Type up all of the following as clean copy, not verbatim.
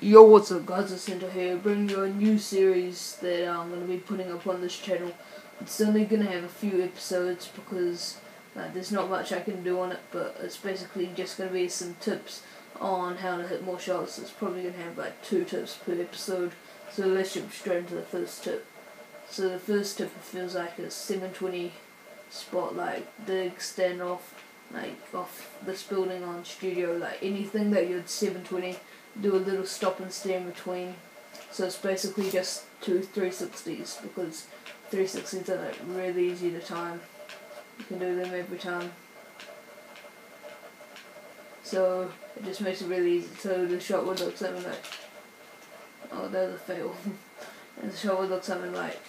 Yo, what's up guys, it's Center here, bringing you a new series that I'm going to be putting up on this channel. It's only going to have a few episodes because there's not much I can do on it, but it's basically just going to be some tips on how to hit more shots. It's probably going to have like 2 tips per episode, so let's jump straight into the first tip. So the first tip feels like a 720 spot, like dig, standoff, like off this building on studio, like anything that you'd 720. Do a little stop and stare in between. So it's basically just 2 360s, because 360s are like really easy to time. You can do them every time. So it just makes it really easy. So the shot would look something like, oh, there's a fail. And the shot would look something like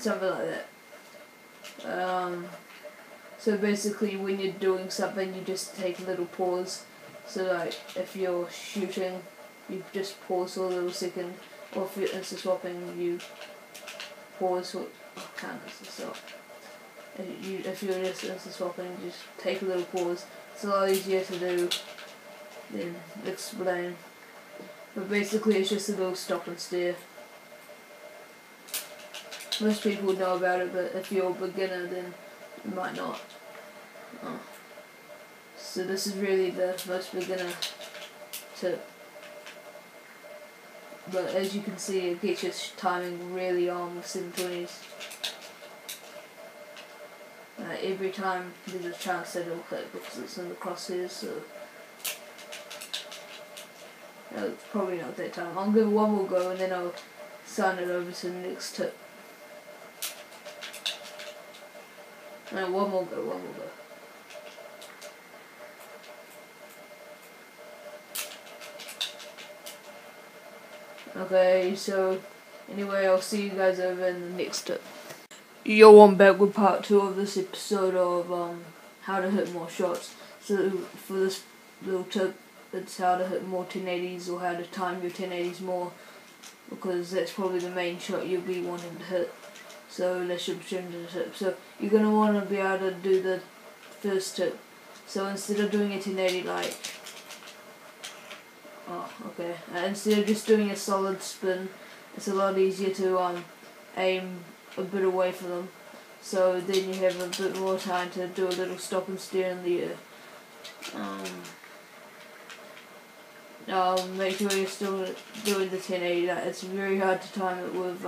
that. So basically when you're doing something, you just take a little pause. So like if you're shooting, you just pause for a little second, or if you're insta swapping, you pause for, I can't insta swap. If you're just insta swapping, just take a little pause. It's a lot easier to do than explain. But basically it's just a little stop and stare. Most people would know about it, but if you're a beginner then you might not. So this is really the most beginner tip. But as you can see, it gets your timing really on with 720s. Every time there's a chance that it'll hit because it's in the crosshairs, so it's probably not that time. I'll give it one more go and then I'll sign it over to the next tip. No, one more go. Okay, so anyway, I'll see you guys over in the next tip. Yo, I'm back with part 2 of this episode of how to hit more shots. So for this little tip, it's how to hit more 1080s, or how to time your 1080s more, because that's probably the main shot you'll be wanting to hit. So let's jump straight into the tip. So you're going to want to be able to do the first tip. So instead of doing a 1080 like, instead of just doing a solid spin, it's a lot easier to aim a bit away from them. So then you have a bit more time to do a little stop and stare in the air. Make sure you're still doing the 1080. It's very hard to time it with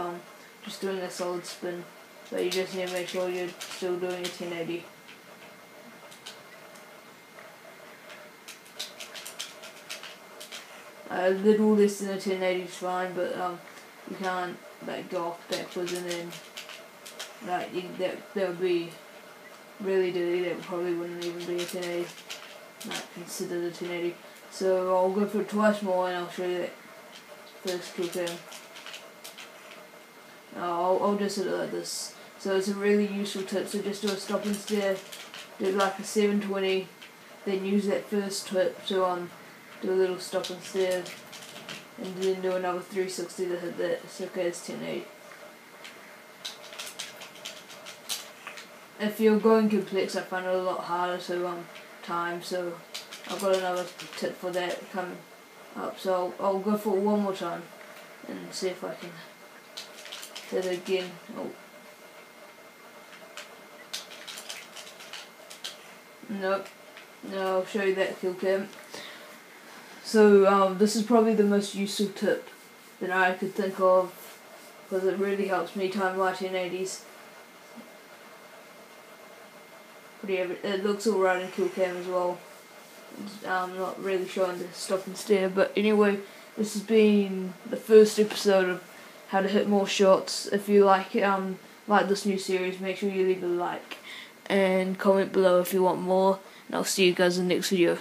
just doing a solid spin, but you just need to make sure you're still doing a 1080. A little less than a 1080 is fine, but you can't like go off backwards and then that would be really dirty. That probably wouldn't even be a 1080. Not considered a 1080. So I'll go for it twice more and I'll show you that first kill cam. I'll just hit it like this. So it's a really useful tip. So just do a stop and stare, do like a 720, then use that first tip to do a little stop and stare, and then do another 360 to hit that. It's okay, it's 1080. If you're going complex, I find it a lot harder to time, so I've got another tip for that coming up. So I'll go for it one more time and see if I can hit it again. Oh. Nope. No, I'll show you that kill cam. So this is probably the most useful tip that I could think of, because it really helps me time my 1080s. It looks alright in kill cam as well. I'm not really showing the stop and stare, but anyway, this has been the first episode of how to hit more shots. If you like this new series, make sure you leave a like and comment below if you want more, and I'll see you guys in the next video.